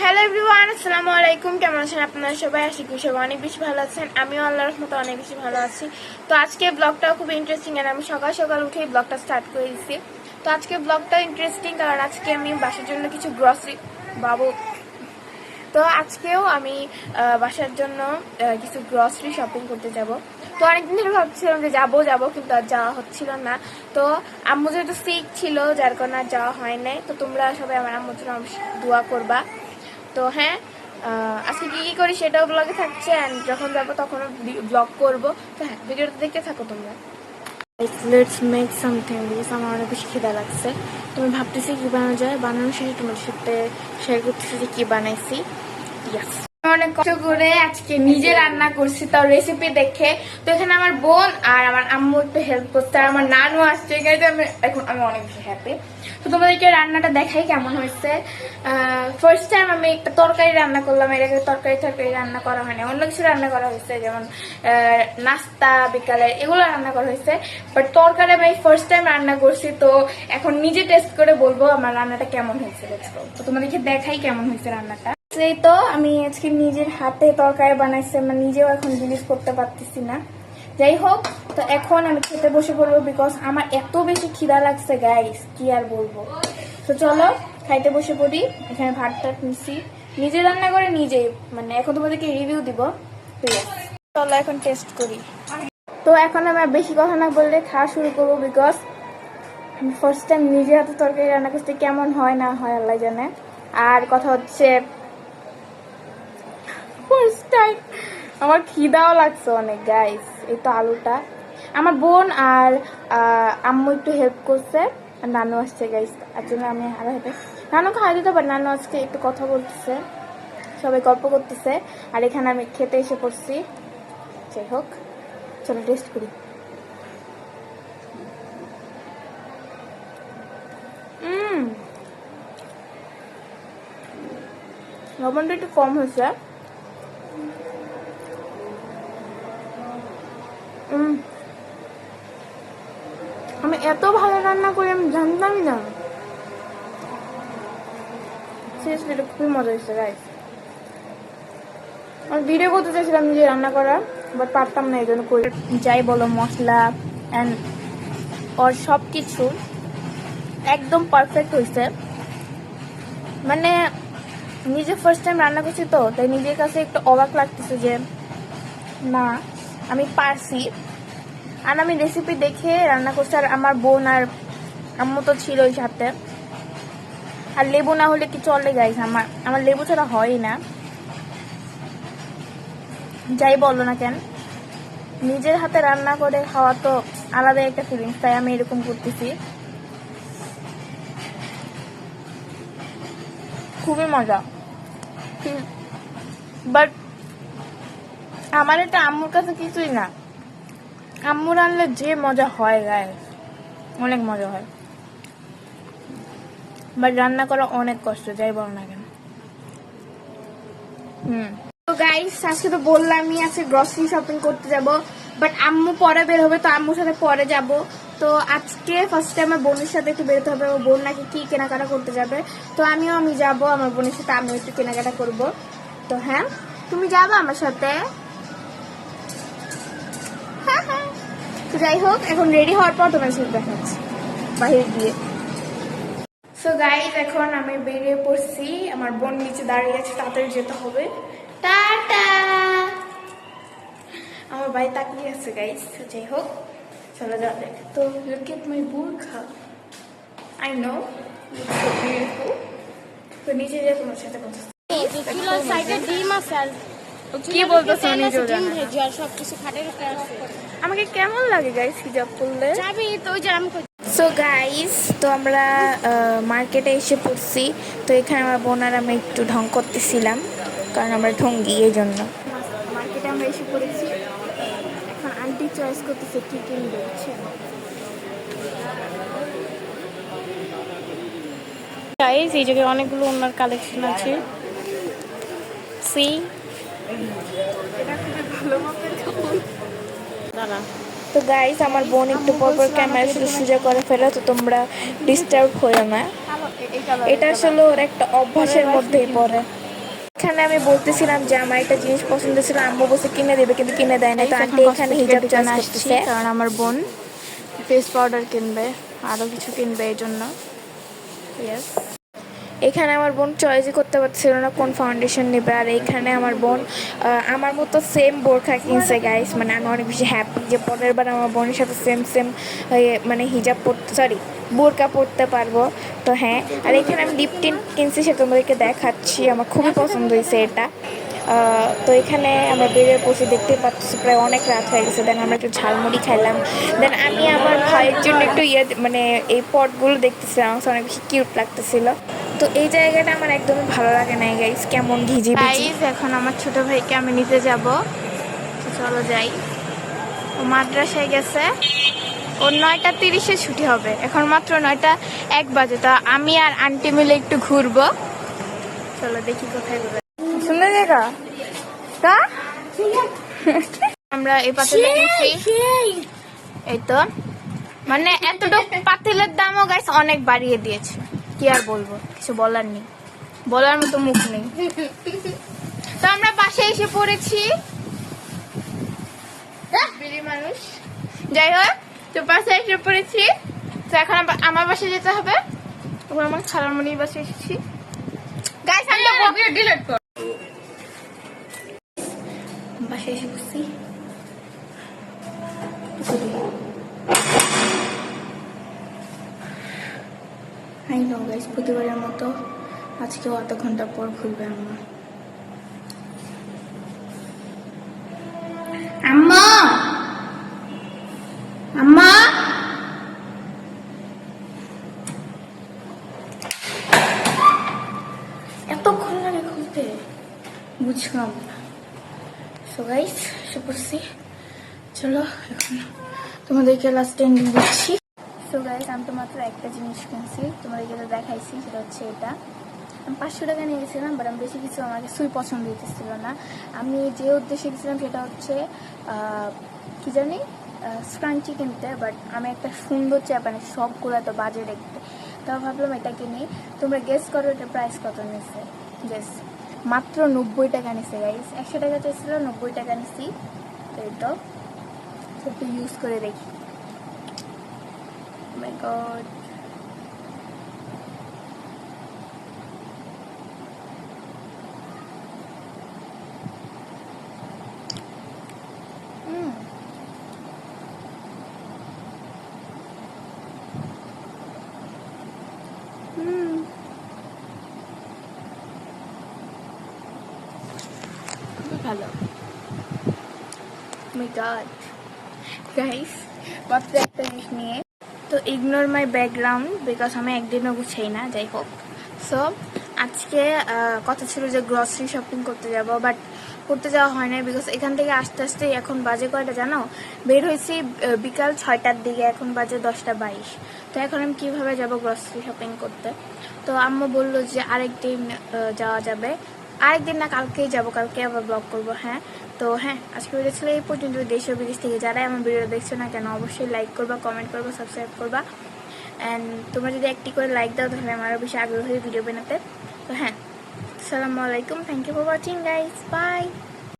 Hello everyone, আসসালামু আলাইকুম। কেমন আছেন আপনারা সবাই? আশা করি সবাই অনেক বেশি ভালো আছেন। আমিও আল্লাহর রহমতে অনেক বেশি ভালো আছি। তো আজকে ব্লগটাও খুব ইন্টারেস্টিং, আর আমি সকাল সকাল উঠেই ব্লগটা স্টার্ট করে দিচ্ছি। তো আজকে ব্লগটা ইন্টারেস্টিং কারণ আজকে আমি বাসার জন্য কিছু গ্রসারি বাবু। তো আজকেও আমি বাসার জন্য কিছু গ্রসারি শপিং করতে যাব। তো অনেকদিন ধরে ভাবছিলাম যে যাবো কিন্তু আর যাওয়া হচ্ছিল না। তো আম্মু যেহেতু সিক ছিল, যার কারণে আর যাওয়া হয় নাই। তো তোমরা সবাই আমার আম্মুর জন্য দোয়া করবা। তো হ্যাঁ, আজকে কি করি সেটাও ব্লগে থাকছে, অ্যান্ড যখন যাবো তখনও ব্লগ করবো। তো হ্যাঁ, ভিডিওটা দেখতে থাকো তোমরা। লেটস মেক সামথিং, বিকজ আমার অনেক বেশি খিদা লাগছে। তুমি ভাবতেছি কি বানানো যায়, বানানোর শেষে তোমাদের সাথে শেয়ার করতেছি যে কি বানাইছি। ইয়াস, অনেক কষ্ট করে আজকে নিজে রান্না করছি, তার রেসিপি দেখে। তো এখানে আমার বোন আর আমার আম্মু একটু হেল্প করতে, আর আমার নানু আসছে। আমি অনেক বেশি হ্যাপি। তো তোমাদেরকে রান্নাটা দেখাই কেমন হয়েছে। ফার্স্ট টাইম আমি একটা তরকারি রান্না করলাম। এর আগে তরকারি রান্না করা হয়নি, অন্য কিছু রান্না করা হয়েছে, যেমন নাস্তা বিকালে এগুলো রান্না করা হয়েছে। বাট তরকারি আমি ফার্স্ট টাইম রান্না করছি। তো এখন নিজে টেস্ট করে বলবো আমার রান্নাটা কেমন হয়েছে। তো তোমাদেরকে দেখাই কেমন হয়েছে রান্নাটা। সেই তো আমি আজকে নিজের হাতে তরকারি বানাইছি, আমি নিজেও এখন বিলিভ করতে পারতেছি না। যাই হোক, তো এখন আমি খেতে বসে পড়বো, বিকজ আমার এত বেশি খিদা লাগছে গাইস, কি আর বলবো। তো চলো খাইতে বসে পড়ি। এখানে ভাতটা নিচ্ছি, নিজে রান্না করে নিজেই, মানে এখন তোমাদেরকে রিভিউ দিব। ঠিক আছে, চলো এখন টেস্ট করি। তো এখন আমি আর বেশি কথা না বললে খাওয়া শুরু করবো, বিকজ ফার্স্ট টাইম নিজের হাতে তরকারি রান্না করতে কেমন হয় না হয় আল্লাহ জানে। আর কথা হচ্ছে ফার্স্ট টাইম আমার খিদাও লাগছে অনেক গাইস। এই তো আলুটা আমার বোন আর আম্মু একটু হেল্প করছে, আর নানু আসছে গাইস, তার জন্য আমি আরো হেঁটে নানু খাওয়াই দিতে পারি। নানু আজকে একটু কথা বলতেছে, সবাই গল্প করতেছে, আর এখানে আমি খেতে এসে পড়ছি। যাই হোক, চলো টেস্ট করি। লবণটা একটু কম হয়েছে। আমি এত ভালো রান্না করি আমি জানতামই না। সিরিয়াসলি এটা খুবই মজা হয়েছে গাইস। আমি ভিডিও করতে চাইছিলাম নিজে রান্না করা, বাট পারতাম না, এই জন্য করি। যাই বলো, মশলা অ্যান্ড ওর সব কিছু একদম পারফেক্ট হয়েছে। মানে নিজে ফার্স্ট টাইম রান্না করছি, তো তাই নিজের কাছে একটু অবাক লাগতেছে যে না আমি পারছি। আর আমি রেসিপি দেখে রান্না করছি, আর আমার বোন আর আম্মু তো ছিলই সাথে। আর লেবু না হলে কি চলে গাইস, আমার লেবু ছাড়া হয়ই না। যাই বলো না কেন, নিজের হাতে রান্না করে খাওয়া তো আলাদা একটা ফিলিংস, তাই আমি এরকম করতেছি। খুবই মজা। বাট আমার এটা আম্মুর কাছে কিছুই না। আম্মু রান্নলে যে মজা হয় গাইস, অনেক মজা হয়। বাট রান্না করা অনেক কষ্ট, যাই বলো না কেন। তো গাইস, আজকে তো বললামই আজকে গ্রসারি শপিং করতে যাব, বাট আম্মু পরে বের হবে, তো আম্মুর সাথে পরে যাব। তো আজকে ফার্স্ট টাইম আমার বোনের সাথে একটু বেরোতে হবে। ও বোন নাকি কি কেনাকাটা করতে যাবে, তো আমি যাব আমার বোনের সাথে, আমিও একটু কেনাকাটা করব। তো হ্যাঁ, তুমি যাবে আমার সাথে? হ্যাঁ হ্যাঁ। তো যাই হোক, এখন রেডি হওয়ার পর তোমার সাথে দেখাচ্ছি বাহির দিয়ে। সো গাইস, এখন আমি বেরিয়ে পড়ছি। আমার বোন নিচে দাঁড়িয়ে আছে, তাড়াতাড়ি যেতে হবে। টাটা। আমার ভাই তাকিয়ে আছে গাইস। যাই হোক, চলো যাওয়া যাক। তো লুক এট মাই বোরখা, I know it's so beautiful. তো নিচে যে তোমার সাথে কথা কি বলতেছ? আমাকে কেমন লাগে গাইস হিজাব পরলে? সো গাইস, তো আমরা মার্কেটে এসে পড়ছি। তো এখানে আমার বোন আর আমি একটু ঢং করতেছিলাম, কারণ আমরা ঢঙ্গি, এই জন্য। মার্কেটে আমরা এসে পড়েছি, এখন আন্টি চয়েস করতেছে কি কিনবে, বুঝছেন গাইস? এই জায়গায় অনেকগুলো ওনার কালেকশন আছে। সি এটা খুবই ভালো মাপের কাপড়। দাঁড়া। তো গাইস, আমার বোন একটু পরপর ক্যামেরা সোজা করে ফেলে, তো তোমরা ডিস্টার্ব হইও না। এটা আসলে ওর একটা অভ্যাসের মধ্যেই পড়ে। এখানে আমি বলতেছিলাম যে আমার একটা জিনিস পছন্দ ছিল, আম্মু বসে কিনে দেবে কিন্তু কিনে দেয় না। তো আন্টি এখানে হিজাব চয়েস করতেছে, কারণ আমার বোন ফেস পাউডার কিনবে, আরও কিছু কিনবে, এই জন্য। এখানে আমার বোন চয়েসই করতে পারছিল না কোন ফাউন্ডেশন নেবে। আর এখানে আমার বোন আমার মতো সেম বোরখা কিনছে গাইস। মানে আমি অনেক বেশি হ্যাপি যে পরের বার আমার বোনের সাথে সেম মানে হিজাব পরতে, সরি বোরকা পরতে পারবো। তো হ্যাঁ, আর এখানে আমি লিপ টিন্ট কিনছি, সে তোমাদেরকে দেখাচ্ছি। আমার খুবই পছন্দ হয়েছে এটা। তো এখানে আমরা বেরিয়ে পড়ছি, দেখতে পাচ্ছি প্রায় অনেক রাত হয়ে গেছে। দেন আমরা একটু ঝালমুড়ি খাইলাম। দেন আমি আমার ভাইয়ের জন্য একটু মানে এই পটগুলো দেখতেছিলাম, আমার অনেক বেশি কিউট লাগতেছিল। তো এই জায়গাটা আমার একদমই ভালো লাগে না গাইস, কেমন ঘিজি গাইস এখন আমার ছোট ভাইকে আমি নিতে যাব, চলো যাই। ও মাদ্রাসায় গেছে, ওর 9:30-এ ছুটি হবে, এখন মাত্র 9:01 বাজে। তো আমি আর আন্টি মিলে একটু ঘুরবো, চলো দেখি কোথায় ঘুরবো। সুন্দর জায়গা তা আমরা এই পাতিলে নিচ্ছি। এই তো মানে এতটুকু পাতিলের দামও গাইস অনেক বাড়িয়ে দিয়েছে, কি আর বলবো, কিছু বলার নেই, বলার মতো মুখ নেই। তো আমরা পাশে এসে পড়েছি, মানুষ যাই হোক, তো পাশে এসে পড়েছি। তো এখন আমার বাসে যেতে হবে, তখন আমার খালামণির বাসে এসেছি গাইস। বাসে এসে পড়ছি, আই নো গাইস, প্রতিবারের মতো আজকেও আধা ঘন্টা পর খুলবে আম্মা। আম্মা আম্মা এতক্ষণ লাগে খুলতে, বুঝলাম না। সো গাইস এসে পড়ছি, চলো এখন তোমাদেরকে লাস্ট এন্ডিং দিচ্ছি। সো গাইস আমি তো মাত্র একটা জিনিস কিনছি, তোমাদেরকে তো দেখাইছি, সেটা হচ্ছে এটা। আমি 500 টাকা নিয়ে গেছিলাম, বাট আমি বেশি কিছু আমার কিছুই পছন্দ হইতেছিল না। আমি যে উদ্দেশ্যে গেছিলাম সেটা হচ্ছে কি জানি স্ক্রাঞ্চি কিনতে, বাট আমি একটা সুন্দর চ্যাপ আনি, সবগুলো তো বাজে দেখতে। তাও ভাবলাম এটা কিনি। তোমরা গেস করো এটা প্রাইস কত নিচ্ছে? গেস, মাত্র 90 টাকা নিচ্ছে গাইস। 100 টাকা চাইছিল, 90 টাকা নিচ্ছি। তো এটা একটু ইউজ করে দেখি। Oh my god. ভালো। Oh my god. Guys, মাত্র একটা জিনিস নিয়ে, তো ইগনোর মাই ব্যাকগ্রাউন্ড বিকজ আমি একদিনও গুছাই না। যাই হোক, সো আজকে কথা ছিল যে গ্রসারি শপিং করতে যাব, বাট করতে যাওয়া হয় না বিকজ এখান থেকে আস্তে আস্তে এখন বাজে কয়টা জানো? বের হয়েছি বিকাল 6টার দিকে, এখন বাজে 10:22। তো এখন আমি কীভাবে যাব গ্রসারি শপিং করতে? তো আম্মু বললো যে আরেকদিন যাওয়া যাবে, আরেকদিন না কালকেই যাব, কালকে আবার ব্লগ করবো। হ্যাঁ, তো হ্যাঁ, আজকে ভিডিও ছিল এই পর্যন্ত। দেশ ও বিদেশ থেকে যারাই আমার ভিডিও দেখছো না কেন, অবশ্যই লাইক করবা, কমেন্ট করবা, সাবস্ক্রাইব করবা। অ্যান্ড তোমরা যদি একটি করে লাইক দাও তাহলে আমারও বেশি আগ্রহ হয় ভিডিও বানাতে। তো হ্যাঁ, আসসালামু আলাইকুম, thank you for watching guys, by.